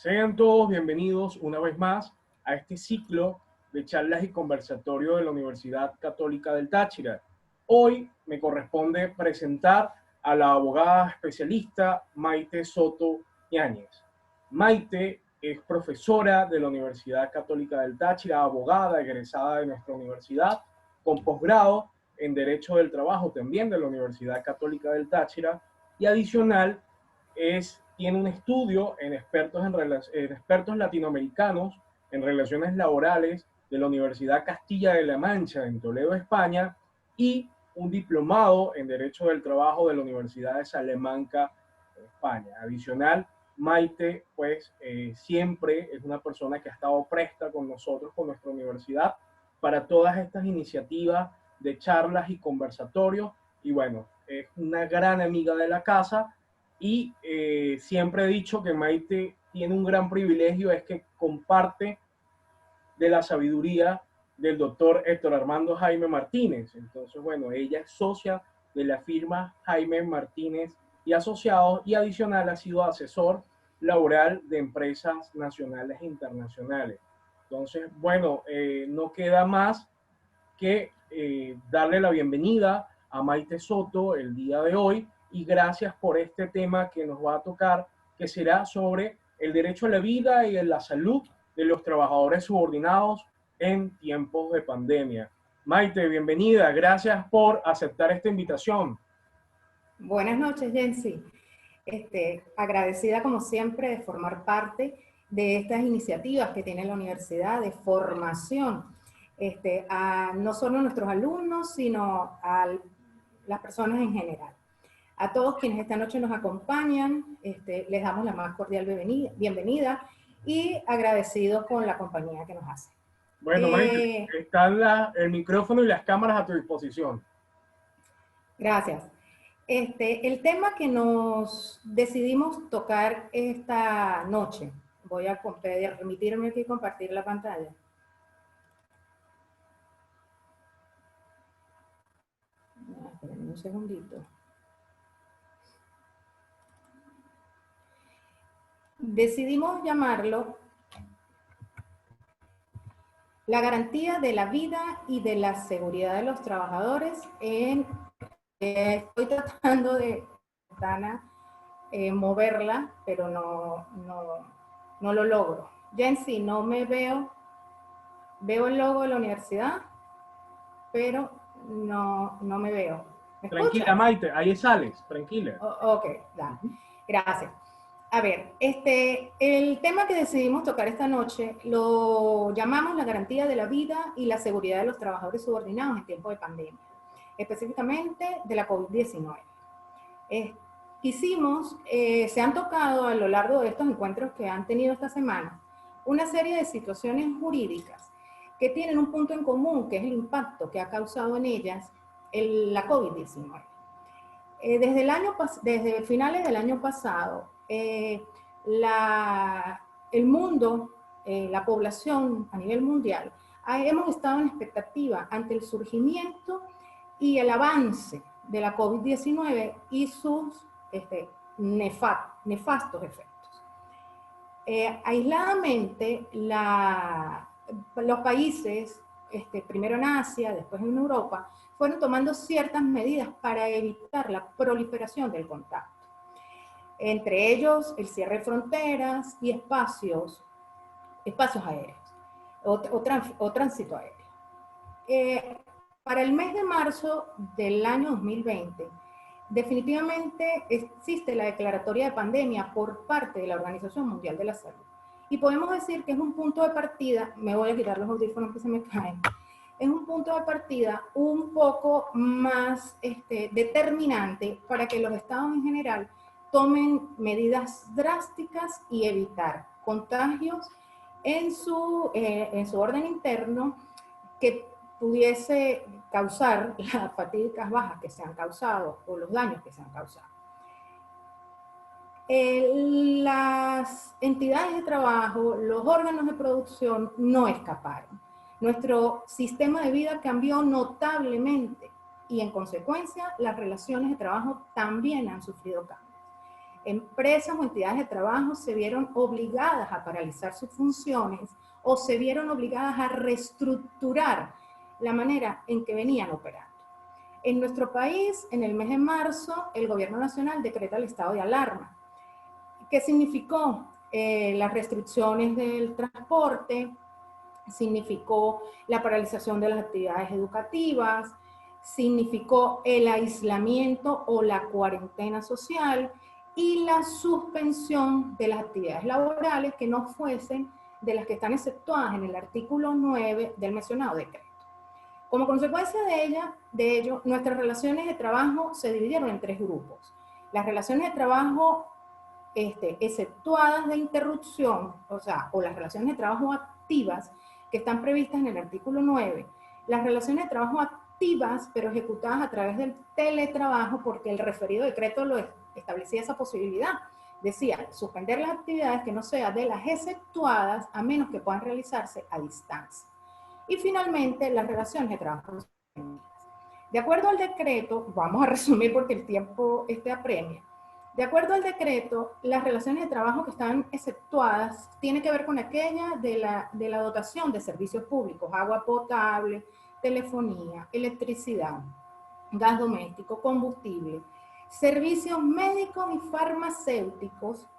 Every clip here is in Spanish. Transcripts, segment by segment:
Sean todos bienvenidos una vez más a este ciclo de charlas y conversatorios de la Universidad Católica del Táchira. Hoy me corresponde presentar a la abogada especialista Maite Soto Yáñez. Maite es profesora de la Universidad Católica del Táchira, abogada egresada de nuestra universidad, con posgrado en Derecho del Trabajo también de la Universidad Católica del Táchira, y adicional tiene un estudio en expertos latinoamericanos en relaciones laborales de la Universidad Castilla-La Mancha en Toledo, España, y un diplomado en Derecho del Trabajo de la Universidad de Salamanca, España. Adicional, Maite, siempre es una persona que ha estado presta con nosotros, con nuestra universidad, para todas estas iniciativas de charlas y conversatorios. Y bueno, es una gran amiga de la casa y siempre he dicho que Maite tiene un gran privilegio, es que comparte de la sabiduría del doctor Héctor Armando Jaime Martínez. Entonces, bueno, ella es socia de la firma Jaime Martínez y Asociados, y adicional ha sido asesor laboral de empresas nacionales e internacionales. Entonces, bueno, no queda más que darle la bienvenida a Maite Soto el día de hoy, y gracias por este tema que nos va a tocar, que será sobre el derecho a la vida y a la salud de los trabajadores subordinados en tiempos de pandemia. Maite, bienvenida, gracias por aceptar esta invitación. Buenas noches, Jensi. Agradecida como siempre de formar parte de estas iniciativas que tiene la universidad de formación, no solo a nuestros alumnos, sino a las personas en general. A todos quienes esta noche nos acompañan, les damos la más cordial bienvenida y agradecidos con la compañía que nos hace. Bueno, Maite, están el micrófono y las cámaras a tu disposición. Gracias. El tema que nos decidimos tocar esta noche, voy a permitirme aquí compartir la pantalla. Esperen un segundito. Decidimos llamarlo la garantía de la vida y de la seguridad de los trabajadores estoy tratando de moverla, pero no lo logro. Jensi, no me veo el logo de la universidad, pero no me veo. ¿Me Tranquila, escuchas? Maite, ahí sales, tranquila. Ok, da. Gracias. A ver, el tema que decidimos tocar esta noche lo llamamos la garantía de la vida y la seguridad de los trabajadores subordinados en tiempo de pandemia, específicamente de la COVID-19. Se han tocado a lo largo de estos encuentros que han tenido esta semana una serie de situaciones jurídicas que tienen un punto en común, que es el impacto que ha causado en ellas la COVID-19. Desde finales del año pasado, el mundo, la población a nivel mundial, hemos estado en expectativa ante el surgimiento y el avance de la COVID-19 y sus nefastos efectos. Aisladamente, los países, primero en Asia, después en Europa, fueron tomando ciertas medidas para evitar la proliferación del contacto. Entre ellos, el cierre de fronteras y espacios aéreos o tránsito aéreo. Para el mes de marzo del año 2020, definitivamente existe la declaratoria de pandemia por parte de la Organización Mundial de la Salud. Y podemos decir que es un punto de partida, me voy a quitar los audífonos que se me caen, es un punto de partida un poco más determinante para que los estados en general tomen medidas drásticas y evitar contagios en su orden interno que pudiese causar las fatídicas bajas que se han causado o los daños que se han causado. Las entidades de trabajo, los órganos de producción no escaparon. Nuestro sistema de vida cambió notablemente y en consecuencia las relaciones de trabajo también han sufrido cambios. Empresas o entidades de trabajo se vieron obligadas a paralizar sus funciones o se vieron obligadas a reestructurar la manera en que venían operando. En nuestro país, en el mes de marzo, el gobierno nacional decreta el estado de alarma. ¿Qué significó? Las restricciones del transporte, significó la paralización de las actividades educativas, significó el aislamiento o la cuarentena social y la suspensión de las actividades laborales que no fuesen de las que están exceptuadas en el artículo 9 del mencionado decreto. Como consecuencia de ello, nuestras relaciones de trabajo se dividieron en 3 grupos. Las relaciones de trabajo exceptuadas de interrupción, o las relaciones de trabajo activas que están previstas en el artículo 9, las relaciones de trabajo activas pero ejecutadas a través del teletrabajo, porque el referido decreto lo establecía esa posibilidad. Decía, suspender las actividades que no sean de las exceptuadas a menos que puedan realizarse a distancia. Y finalmente, las relaciones de trabajo. De acuerdo al decreto, vamos a resumir porque el tiempo apremia. De acuerdo al decreto, las relaciones de trabajo que están exceptuadas tienen que ver con aquella de la dotación de servicios públicos, agua potable, telefonía, electricidad, gas doméstico, combustible, servicios médicos y farmacéuticos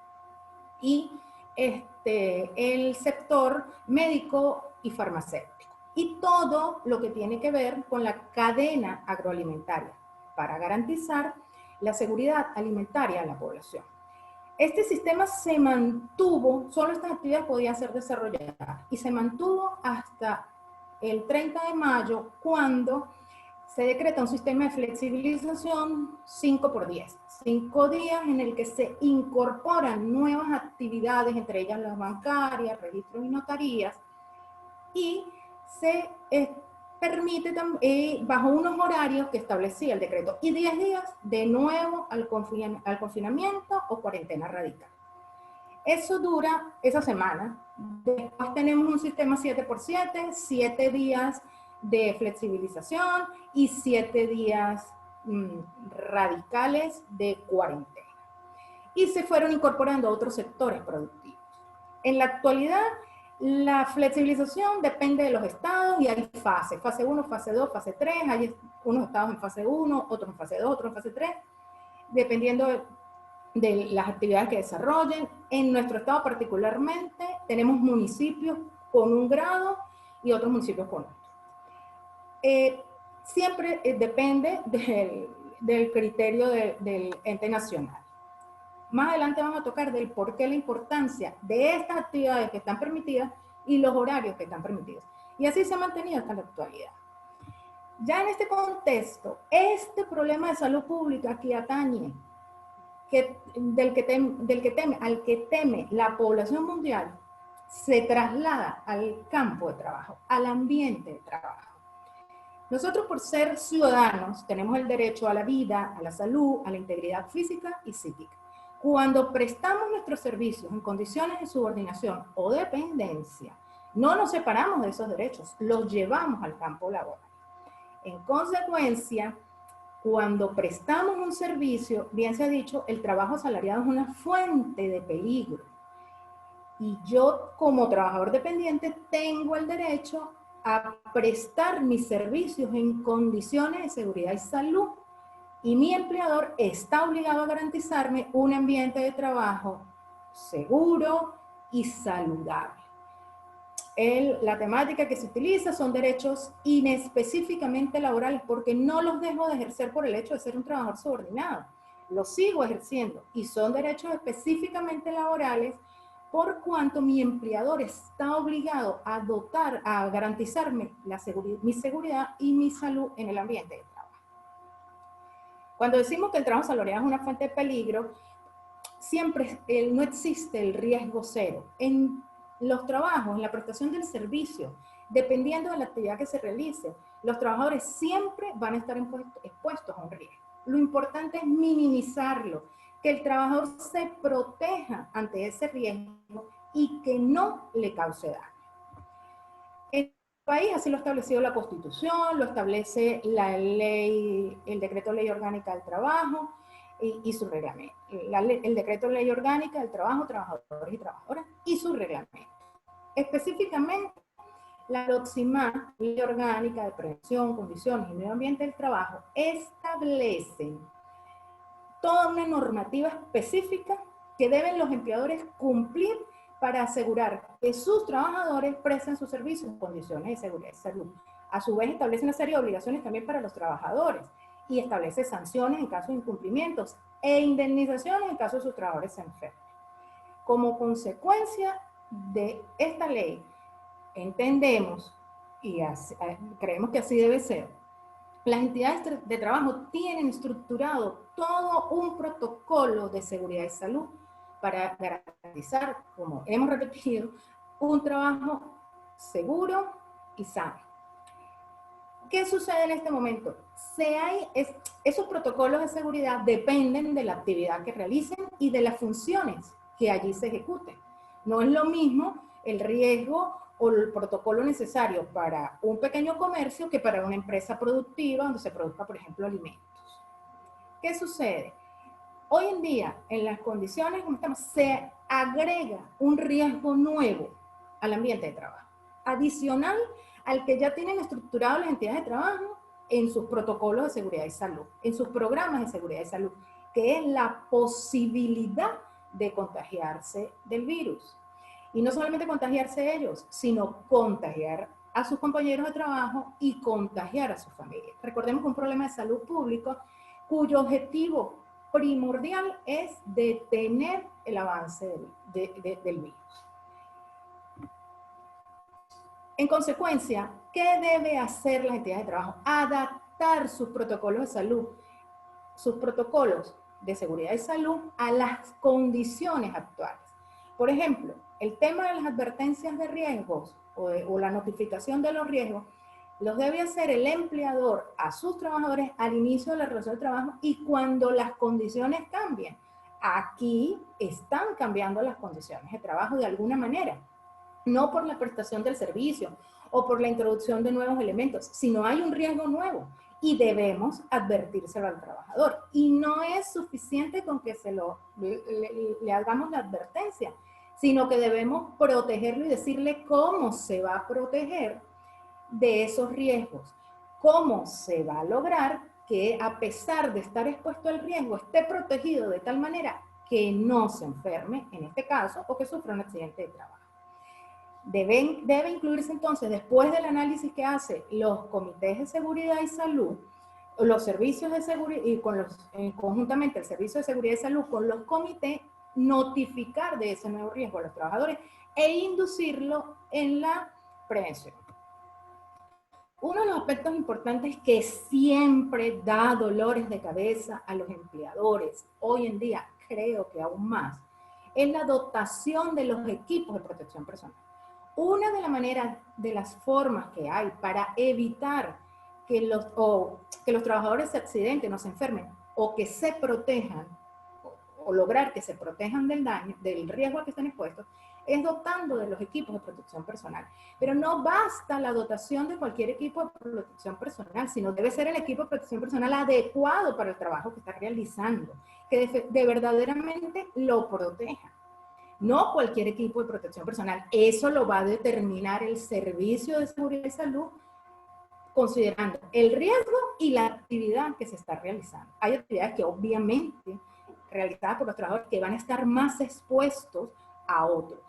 y el sector médico y farmacéutico. Y todo lo que tiene que ver con la cadena agroalimentaria para garantizar la seguridad alimentaria a la población. Este sistema se mantuvo, solo estas actividades podían ser desarrolladas, y se mantuvo hasta el 30 de mayo, cuando se decreta un sistema de flexibilización 5x10. 5 días en el que se incorporan nuevas actividades, entre ellas las bancarias, registros y notarías, y se permite bajo unos horarios que establecía el decreto, y 10 días de nuevo al confinamiento o cuarentena radical. Eso dura esa semana. Después tenemos un sistema 7x7, 7 días de flexibilización y 7 días radicales de cuarentena. Y se fueron incorporando otros sectores productivos. En la actualidad, la flexibilización depende de los estados y hay fases, fase 1, fase 2, fase 3, hay unos estados en fase 1, otros en fase 2, otros en fase 3, dependiendo de las actividades que desarrollen. En nuestro estado particularmente tenemos municipios con un grado y otros municipios con otro. Siempre depende del criterio del ente nacional. Más adelante vamos a tocar del por qué la importancia de estas actividades que están permitidas y los horarios que están permitidos. Y así se ha mantenido hasta la actualidad. Ya en este contexto, este problema de salud pública que atañe, al que teme la población mundial, se traslada al campo de trabajo, al ambiente de trabajo. Nosotros, por ser ciudadanos, tenemos el derecho a la vida, a la salud, a la integridad física y psíquica. Cuando prestamos nuestros servicios en condiciones de subordinación o dependencia, no nos separamos de esos derechos, los llevamos al campo laboral. En consecuencia, cuando prestamos un servicio, bien se ha dicho, el trabajo asalariado es una fuente de peligro. Y yo, como trabajador dependiente, tengo el derecho a prestar mis servicios en condiciones de seguridad y salud, y mi empleador está obligado a garantizarme un ambiente de trabajo seguro y saludable. La temática que se utiliza son derechos inespecíficamente laborales, porque no los dejo de ejercer por el hecho de ser un trabajador subordinado. Los sigo ejerciendo y son derechos específicamente laborales por cuanto mi empleador está obligado a garantizarme mi seguridad y mi salud en el ambiente de trabajo. Cuando decimos que el trabajo asalariado es una fuente de peligro, siempre no existe el riesgo cero. En los trabajos, en la prestación del servicio, dependiendo de la actividad que se realice, los trabajadores siempre van a estar expuestos a un riesgo. Lo importante es minimizarlo, que el trabajador se proteja ante ese riesgo y que no le cause daño. En el país así lo ha establecido la Constitución, lo establece la ley, el decreto de ley orgánica del trabajo, y su reglamento. El decreto de ley orgánica del trabajo, trabajadores y trabajadoras, y su reglamento. Específicamente, la LOTCIMA, Ley Orgánica de Prevención, Condiciones y Medio Ambiente del Trabajo, establecen toda una normativa específica que deben los empleadores cumplir para asegurar que sus trabajadores presten sus servicios en condiciones de seguridad y salud. A su vez, establece una serie de obligaciones también para los trabajadores y establece sanciones en caso de incumplimientos e indemnizaciones en caso de sus trabajadores se enfermen. Como consecuencia de esta ley, entendemos y creemos que así debe ser, las entidades de trabajo tienen estructurado todo un protocolo de seguridad y salud para garantizar, como hemos repetido, un trabajo seguro y sano. ¿Qué sucede en este momento? Esos protocolos de seguridad dependen de la actividad que realicen y de las funciones que allí se ejecuten. No es lo mismo el riesgo o el protocolo necesario para un pequeño comercio que para una empresa productiva donde se produzca, por ejemplo, alimentos. ¿Qué sucede? Hoy en día, en las condiciones como estamos, se agrega un riesgo nuevo al ambiente de trabajo, adicional al que ya tienen estructurado las entidades de trabajo en sus protocolos de seguridad y salud, en sus programas de seguridad y salud, que es la posibilidad de contagiarse del virus. Y no solamente contagiarse ellos, sino contagiar a sus compañeros de trabajo y contagiar a su familia. Recordemos que un problema de salud público cuyo objetivo primordial es detener el avance del virus. En consecuencia, ¿qué debe hacer las entidades de trabajo? Adaptar sus protocolos de salud, sus protocolos de seguridad y salud a las condiciones actuales. Por ejemplo, el tema de las advertencias de riesgos o la notificación de los riesgos los debe hacer el empleador a sus trabajadores al inicio de la relación de trabajo y cuando las condiciones cambien. Aquí están cambiando las condiciones de trabajo de alguna manera, no por la prestación del servicio o por la introducción de nuevos elementos, sino hay un riesgo nuevo y debemos advertírselo al trabajador. Y no es suficiente con que le hagamos la advertencia, sino que debemos protegerlo y decirle cómo se va a proteger de esos riesgos, cómo se va a lograr que a pesar de estar expuesto al riesgo esté protegido de tal manera que no se enferme, en este caso, o que sufra un accidente de trabajo. Debe incluirse entonces, después del análisis que hace los comités de seguridad y salud, los servicios de seguridad, y conjuntamente el servicio de seguridad y salud con los comités, notificar de ese nuevo riesgo a los trabajadores e inducirlo en la prevención. Uno de los aspectos importantes que siempre da dolores de cabeza a los empleadores, hoy en día creo que aún más, es la dotación de los equipos de protección personal. Una de las maneras, de las formas que hay para evitar que los trabajadores se accidenten o se enfermen o que se protejan o lograr que se protejan del daño, del riesgo al que están expuestos, es dotando de los equipos de protección personal. Pero no basta la dotación de cualquier equipo de protección personal, sino debe ser el equipo de protección personal adecuado para el trabajo que está realizando, que de verdaderamente lo proteja. No cualquier equipo de protección personal. Eso lo va a determinar el Servicio de Seguridad y Salud, considerando el riesgo y la actividad que se está realizando. Hay actividades que obviamente realizadas por los trabajadores que van a estar más expuestos a otros.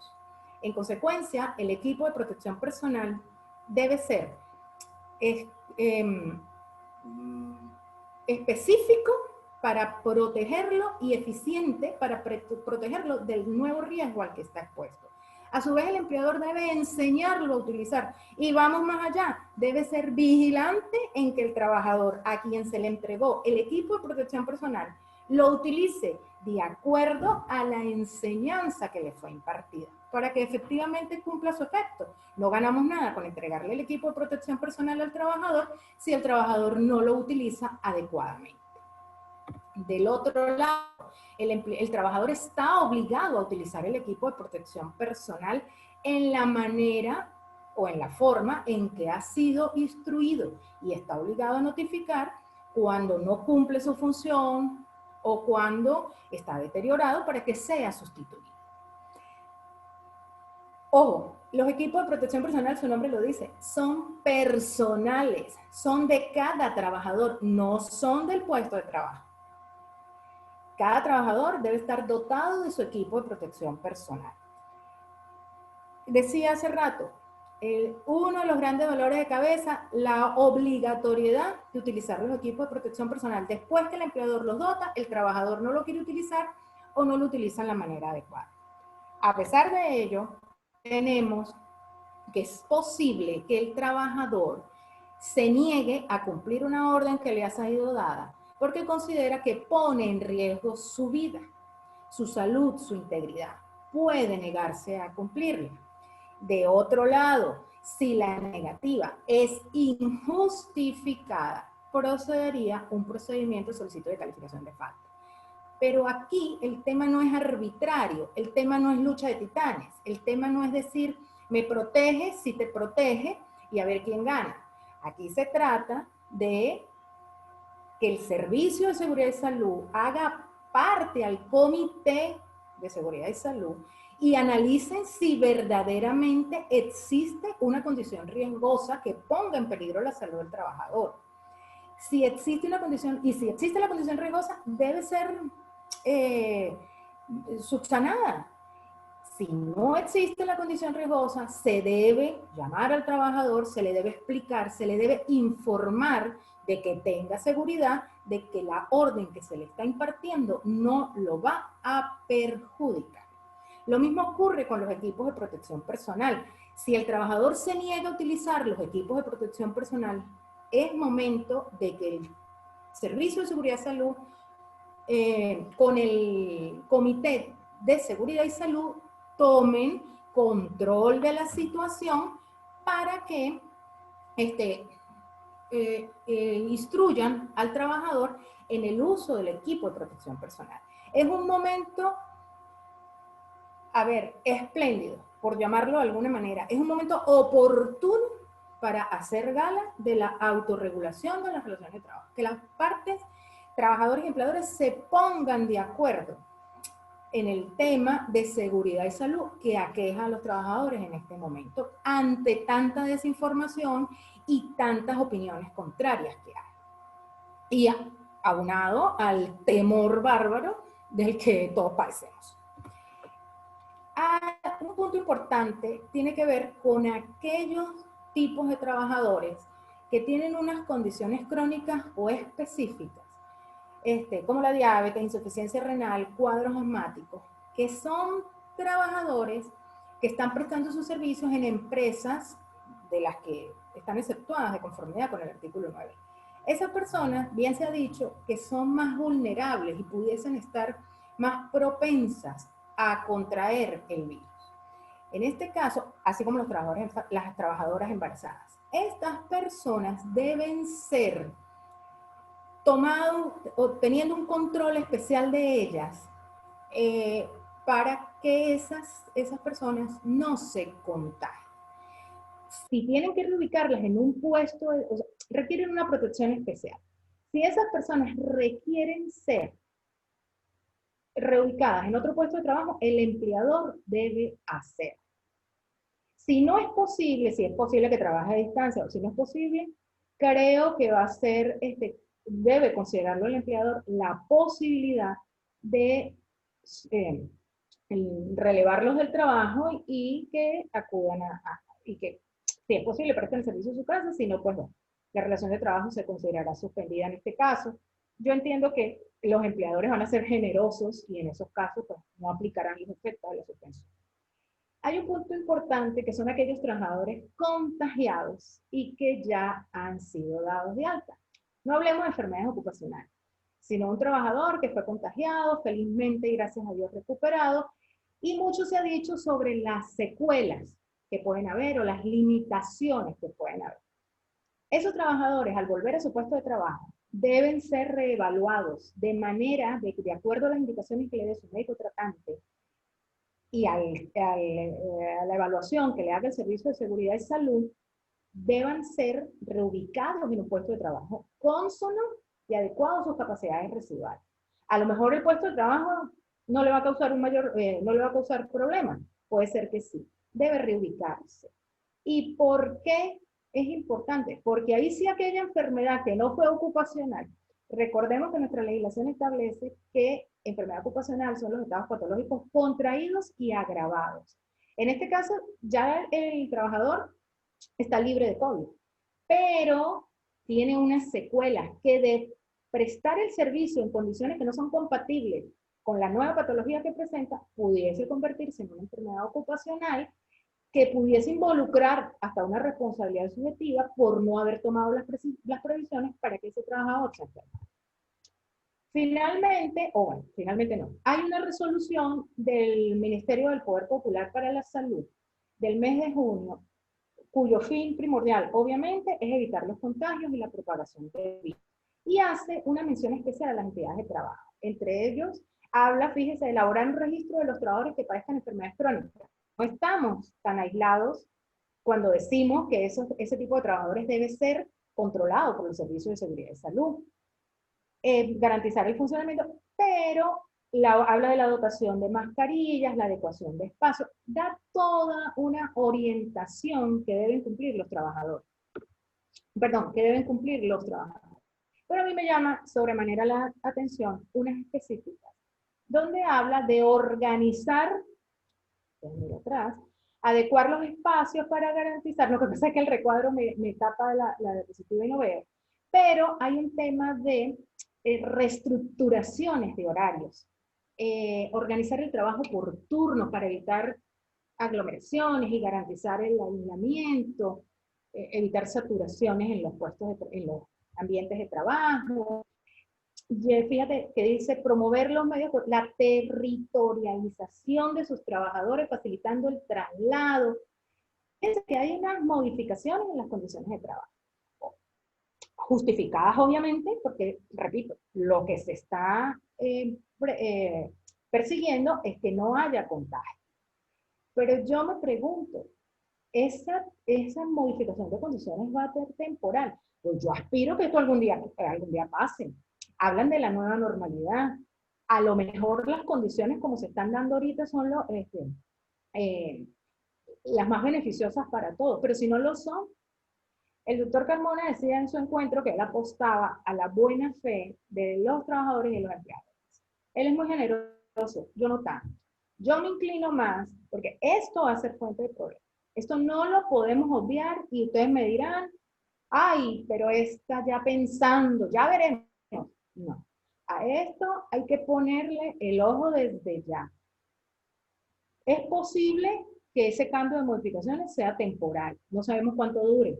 En consecuencia, el equipo de protección personal debe ser específico para protegerlo y eficiente para protegerlo del nuevo riesgo al que está expuesto. A su vez, el empleador debe enseñarlo a utilizar. Y vamos más allá, debe ser vigilante en que el trabajador a quien se le entregó el equipo de protección personal lo utilice de acuerdo a la enseñanza que le fue impartida, para que efectivamente cumpla su efecto. No ganamos nada con entregarle el equipo de protección personal al trabajador si el trabajador no lo utiliza adecuadamente. Del otro lado, el trabajador está obligado a utilizar el equipo de protección personal en la manera o en la forma en que ha sido instruido y está obligado a notificar cuando no cumple su función o cuando está deteriorado para que sea sustituido. Ojo, los equipos de protección personal, su nombre lo dice, son personales, son de cada trabajador, no son del puesto de trabajo. Cada trabajador debe estar dotado de su equipo de protección personal. Decía hace rato, uno de los grandes dolores de cabeza, la obligatoriedad de utilizar los equipos de protección personal. Después que el empleador los dota, el trabajador no lo quiere utilizar o no lo utiliza en la manera adecuada. A pesar de ello, tenemos que es posible que el trabajador se niegue a cumplir una orden que le ha sido dada porque considera que pone en riesgo su vida, su salud, su integridad. Puede negarse a cumplirla. De otro lado, si la negativa es injustificada, procedería un procedimiento de solicitud de calificación de falta. Pero aquí el tema no es arbitrario, el tema no es lucha de titanes, el tema no es decir, me protege, si te protege y a ver quién gana. Aquí se trata de que el Servicio de Seguridad y Salud haga parte al Comité de Seguridad y Salud y analicen si verdaderamente existe una condición riesgosa que ponga en peligro la salud del trabajador. Si existe una condición, y si existe la condición riesgosa, debe ser subsanada. Si no existe la condición riesgosa, se debe llamar al trabajador, se le debe explicar, se le debe informar de que tenga seguridad de que la orden que se le está impartiendo no lo va a perjudicar. Lo mismo ocurre con los equipos de protección personal. Si el trabajador se niega a utilizar los equipos de protección personal, es momento de que el Servicio de Seguridad y Salud, con el Comité de Seguridad y Salud, tomen control de la situación para que instruyan al trabajador en el uso del equipo de protección personal. Es un momento, espléndido, por llamarlo de alguna manera. Es un momento oportuno para hacer gala de la autorregulación de las relaciones de trabajo. Que las partes, trabajadores y empleadores, se pongan de acuerdo en el tema de seguridad y salud que aqueja a los trabajadores en este momento ante tanta desinformación y tantas opiniones contrarias que hay. Y aunado al temor bárbaro del que todos padecemos. Un punto importante tiene que ver con aquellos tipos de trabajadores que tienen unas condiciones crónicas o específicas, como la diabetes, insuficiencia renal, cuadros asmáticos, que son trabajadores que están prestando sus servicios en empresas de las que están exceptuadas de conformidad con el artículo 9. Esas personas, bien se ha dicho, que son más vulnerables y pudiesen estar más propensas a contraer el virus. En este caso, así como los trabajadores, las trabajadoras embarazadas, estas personas deben ser teniendo un control especial de ellas para que esas personas no se contagien. Si tienen que reubicarlas en un puesto, requieren una protección especial. Si esas personas requieren ser reubicadas en otro puesto de trabajo, el empleador debe hacer. Si no es posible, si es posible que trabaje a distancia o si no es posible, creo que va a ser, debe considerarlo el empleador la posibilidad de relevarlos del trabajo y que acudan y que, si es posible, presten el servicio a su casa, si no, pues no. La relación de trabajo se considerará suspendida en este caso. Yo entiendo que los empleadores van a ser generosos y en esos casos pues, no aplicarán los efectos de la suspensión. Hay un punto importante que son aquellos trabajadores contagiados y que ya han sido dados de alta. No hablemos de enfermedades ocupacionales, sino un trabajador que fue contagiado, felizmente y gracias a Dios recuperado, y mucho se ha dicho sobre las secuelas que pueden haber o las limitaciones que pueden haber. Esos trabajadores, al volver a su puesto de trabajo, deben ser reevaluados de manera de acuerdo a las indicaciones que le dé su médico tratante y a la evaluación que le haga el Servicio de Seguridad y Salud, deban ser reubicados en un puesto de trabajo cónsono y adecuado a sus capacidades residuales. A lo mejor el puesto de trabajo no le va a causar no le va a causar problema. Puede ser que sí. Debe reubicarse. ¿Y por qué es importante? Porque ahí sí aquella enfermedad que no fue ocupacional, recordemos que nuestra legislación establece que enfermedad ocupacional son los estados patológicos contraídos y agravados. En este caso, ya el trabajador está libre de COVID, pero tiene unas secuelas que de prestar el servicio en condiciones que no son compatibles con la nueva patología que presenta, pudiese convertirse en una enfermedad ocupacional que pudiese involucrar hasta una responsabilidad subjetiva por no haber tomado las previsiones para que ese trabajador se enferme. Finalmente, o bueno, finalmente no, hay una resolución del Ministerio del Poder Popular para la Salud del mes de junio, cuyo fin primordial, obviamente, es evitar los contagios y la propagación del virus. Y hace una mención especial a las entidades de trabajo. Entre ellos, habla, fíjese, de elaborar un registro de los trabajadores que padezcan enfermedades crónicas. No estamos tan aislados cuando decimos que ese tipo de trabajadores debe ser controlado por los servicios de seguridad y salud. Garantizar el funcionamiento, pero habla de la dotación de mascarillas, la adecuación de espacios, da toda una orientación que deben cumplir los trabajadores. Perdón, que deben cumplir los trabajadores. Pero a mí me llama sobremanera la atención unas específicas, donde habla de organizar, miro atrás, adecuar los espacios para garantizar, lo que pasa es que el recuadro me tapa la diapositiva y no veo, pero hay un tema de reestructuraciones de horarios, organizar el trabajo por turnos para evitar aglomeraciones y garantizar el aislamiento, evitar saturaciones en los puestos, en los ambientes de trabajo. Fíjate que dice promover los medios, la territorialización de sus trabajadores, facilitando el traslado. Es que hay unas modificaciones en las condiciones de trabajo, justificadas obviamente, porque, repito, lo que se está persiguiendo es que no haya contagio. Pero yo me pregunto, esa modificación de condiciones va a ser temporal. Pues yo aspiro que esto algún día pase. Hablan de la nueva normalidad. A lo mejor las condiciones como se están dando ahorita son las más beneficiosas para todos, pero si no lo son, el doctor Carmona decía en su encuentro que él apostaba a la buena fe de los trabajadores y de los empleados. Él es muy generoso, yo no tanto. Yo me inclino más porque esto va a ser fuente de problemas. Esto no lo podemos obviar y ustedes me dirán, ay, pero está ya pensando, ya veremos. No, a esto hay que ponerle el ojo desde ya. Es posible que ese cambio de modificaciones sea temporal. No sabemos cuánto dure.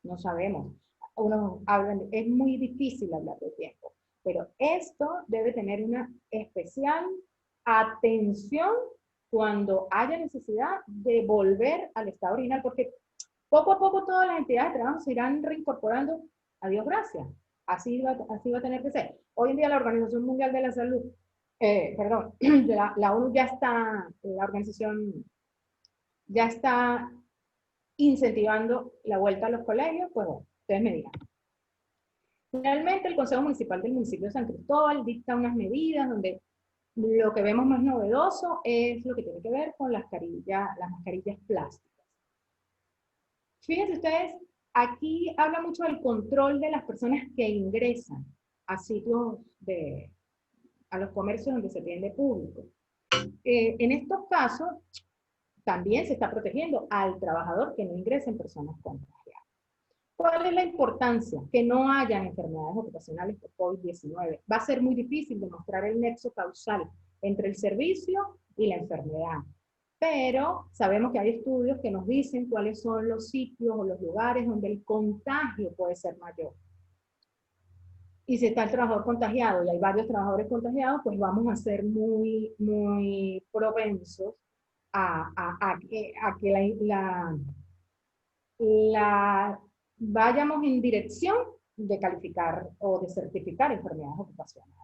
No sabemos. Unos hablan, es muy difícil hablar de tiempo. Pero esto debe tener una especial atención cuando haya necesidad de volver al estado original, porque poco a poco todas las entidades de trabajo se irán reincorporando, a Dios gracias. Así va a tener que ser. Hoy en día la Organización Mundial de la Salud, perdón, la ONU ya está, la organización ya está incentivando la vuelta a los colegios, pues bueno, ustedes me dirán. Finalmente, el Consejo Municipal del municipio de San Cristóbal dicta unas medidas donde lo que vemos más novedoso es lo que tiene que ver con las mascarillas plásticas. Fíjense ustedes, aquí habla mucho del control de las personas que ingresan a sitios a los comercios donde se atiende público. En estos casos, también se está protegiendo al trabajador que no ingresen personas contagiadas. ¿Cuál es la importancia? Que no hayan enfermedades ocupacionales por COVID-19. Va a ser muy difícil demostrar el nexo causal entre el servicio y la enfermedad. Pero sabemos que hay estudios que nos dicen cuáles son los sitios o los lugares donde el contagio puede ser mayor. Y si está el trabajador contagiado y hay varios trabajadores contagiados, pues vamos a ser muy, muy propensos a que vayamos en dirección de calificar o de certificar enfermedades ocupacionales.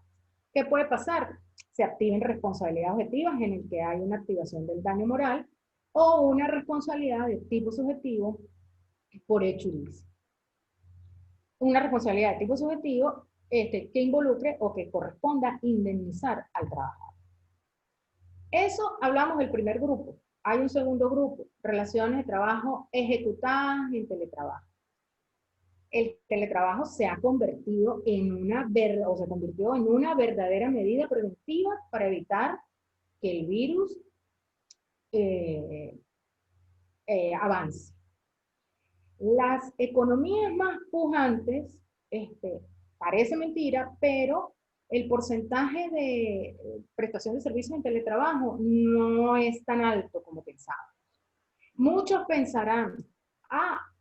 ¿Qué puede pasar? Se activen responsabilidades objetivas en el que hay una activación del daño moral o una responsabilidad de tipo subjetivo por hecho ilícito. Una responsabilidad de tipo subjetivo que involucre o que corresponda indemnizar al trabajador. Eso hablamos del primer grupo. Hay un segundo grupo, relaciones de trabajo ejecutadas en teletrabajo. El teletrabajo se ha convertido se convirtió en una verdadera medida preventiva para evitar que el virus avance. Las economías más pujantes, parece mentira, pero el porcentaje de prestación de servicios en teletrabajo no es tan alto como pensábamos. Muchos pensarán,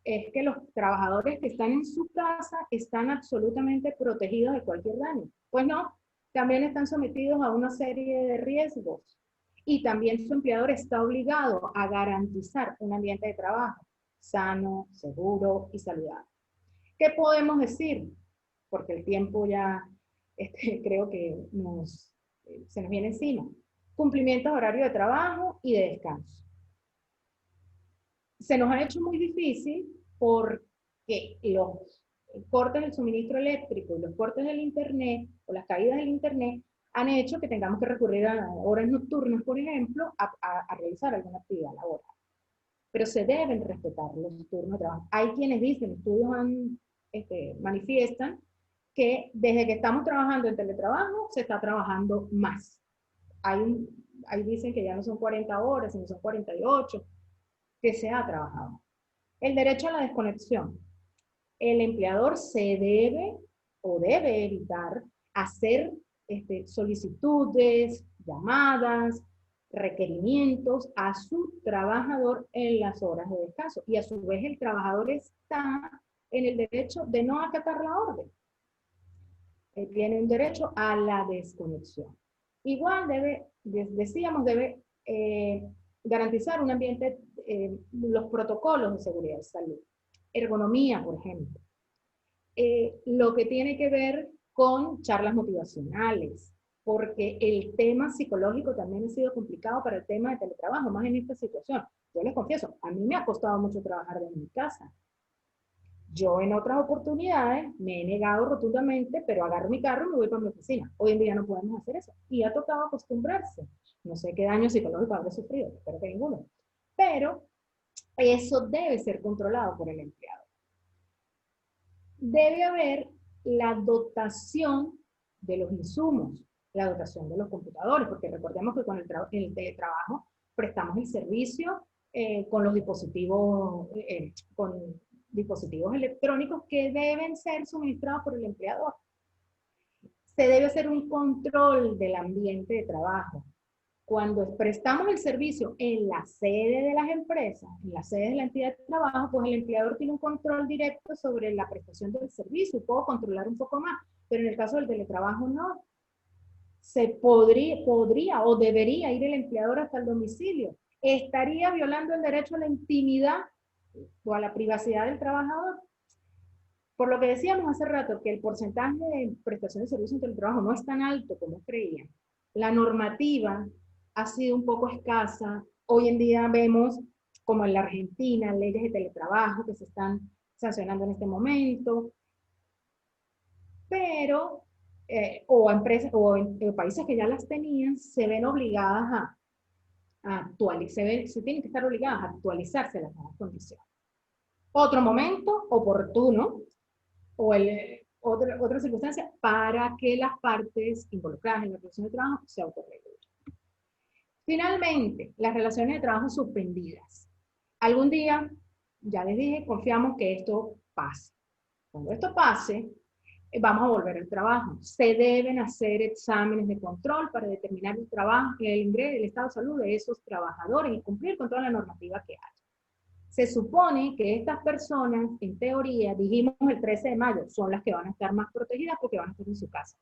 es que los trabajadores que están en su casa están absolutamente protegidos de cualquier daño. Pues no, también están sometidos a una serie de riesgos y también su empleador está obligado a garantizar un ambiente de trabajo sano, seguro y saludable. ¿Qué podemos decir? Porque el tiempo ya creo que se nos viene encima. Cumplimiento de horario de trabajo y de descanso. Se nos ha hecho muy difícil porque los cortes del suministro eléctrico y los cortes del internet o las caídas del internet han hecho que tengamos que recurrir a horas nocturnas, por ejemplo, a realizar alguna actividad laboral. Pero se deben respetar los turnos de trabajo. Hay quienes dicen, estudios manifiestan que desde que estamos trabajando en teletrabajo se está trabajando más. Ahí dicen que ya no son 40 horas, sino son 48 que se ha trabajado. El derecho a la desconexión. El empleador debe evitar hacer solicitudes, llamadas, requerimientos a su trabajador en las horas de descanso. Y a su vez el trabajador está en el derecho de no acatar la orden. Tiene un derecho a la desconexión. Igual debe garantizar un ambiente, los protocolos de seguridad y salud. Ergonomía, por ejemplo. Lo que tiene que ver con charlas motivacionales, porque el tema psicológico también ha sido complicado para el tema de teletrabajo, más en esta situación. Yo les confieso, a mí me ha costado mucho trabajar desde mi casa. Yo en otras oportunidades me he negado rotundamente, pero agarro mi carro y me voy para mi oficina. Hoy en día no podemos hacer eso. Y ha tocado acostumbrarse. No sé qué daño psicológico habré sufrido, espero que ninguno. Pero eso debe ser controlado por el empleado. Debe haber la dotación de los insumos, la dotación de los computadores, porque recordemos que con el teletrabajo prestamos el servicio con los dispositivos, con dispositivos electrónicos que deben ser suministrados por el empleador. Se debe hacer un control del ambiente de trabajo. Cuando prestamos el servicio en la sede de las empresas, en la sede de la entidad de trabajo, pues el empleador tiene un control directo sobre la prestación del servicio y puedo controlar un poco más. Pero en el caso del teletrabajo no. Se podría o debería ir el empleador hasta el domicilio. Estaría violando el derecho a la intimidad o a la privacidad del trabajador. Por lo que decíamos hace rato, que el porcentaje de prestación de servicios en teletrabajo no es tan alto como creían. La normativa ha sido un poco escasa. Hoy en día vemos, como en la Argentina, leyes de teletrabajo que se están sancionando en este momento, pero, empresas o en países que ya las tenían, se ven obligadas a actualizar, se tienen que estar obligadas a actualizarse a las nuevas condiciones. Otro momento oportuno, o otra circunstancia, para que las partes involucradas en la relación de trabajo se autorregulen. Finalmente, las relaciones de trabajo suspendidas. Algún día, ya les dije, confiamos que esto pase. Cuando esto pase, vamos a volver al trabajo. Se deben hacer exámenes de control para determinar el estado de salud de esos trabajadores y cumplir con toda la normativa que hay. Se supone que estas personas, en teoría, dijimos el 13 de mayo, son las que van a estar más protegidas porque van a estar en su casa.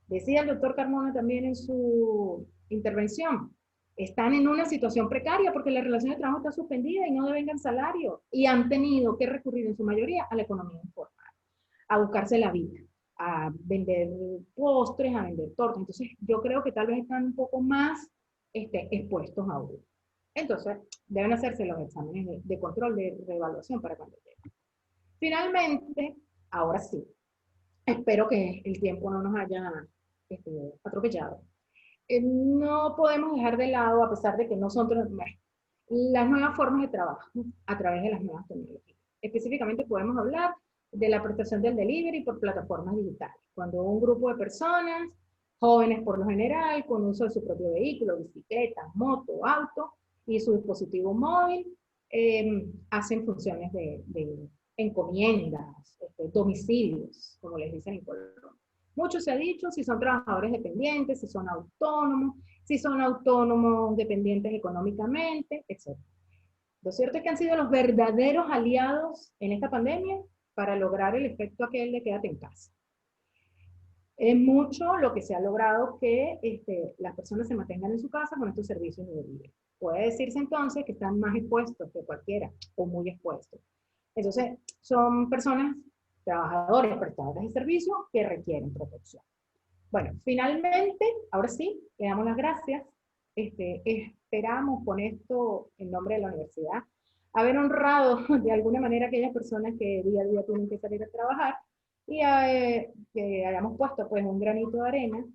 Decía el doctor Carmona también en su intervención, están en una situación precaria porque la relación de trabajo está suspendida y no devengan salario y han tenido que recurrir en su mayoría a la economía informal, a buscarse la vida, a vender postres, a vender tortas. Entonces yo creo que tal vez están un poco más expuestos a uno. Entonces deben hacerse los exámenes de control, de reevaluación para cuando lleguen. Finalmente, ahora sí, espero que el tiempo no nos haya atropellado. No podemos dejar de lado, a pesar de que no son las nuevas formas de trabajo a través de las nuevas tecnologías. Específicamente podemos hablar de la prestación del delivery por plataformas digitales. Cuando un grupo de personas, jóvenes por lo general, con uso de su propio vehículo, bicicleta, moto, auto y su dispositivo móvil, hacen funciones de encomiendas, domicilios, como les dicen en Colombia. Mucho se ha dicho si son trabajadores dependientes, si son autónomos dependientes económicamente, etc. Lo cierto es que han sido los verdaderos aliados en esta pandemia para lograr el efecto aquel de quédate en casa. Es mucho lo que se ha logrado que las personas se mantengan en su casa con estos servicios de delivery. Puede decirse entonces que están más expuestos que cualquiera, o muy expuestos. Entonces, son personas, trabajadores, prestadores de servicios que requieren protección. Bueno, finalmente, ahora sí, le damos las gracias. Esperamos con esto, en nombre de la universidad, haber honrado de alguna manera a aquellas personas que día a día tienen que salir a trabajar y que hayamos puesto pues un granito de arena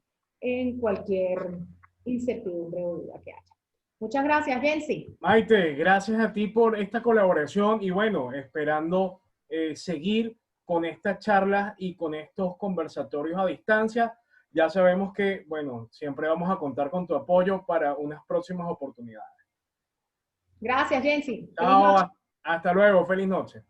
en cualquier incertidumbre o duda que haya. Muchas gracias, Jensi. Maite, gracias a ti por esta colaboración y bueno, esperando seguir con estas charlas y con estos conversatorios a distancia. Ya sabemos que, bueno, siempre vamos a contar con tu apoyo para unas próximas oportunidades. Gracias, Jensi. Feliz noche. Chao, hasta luego, feliz noche.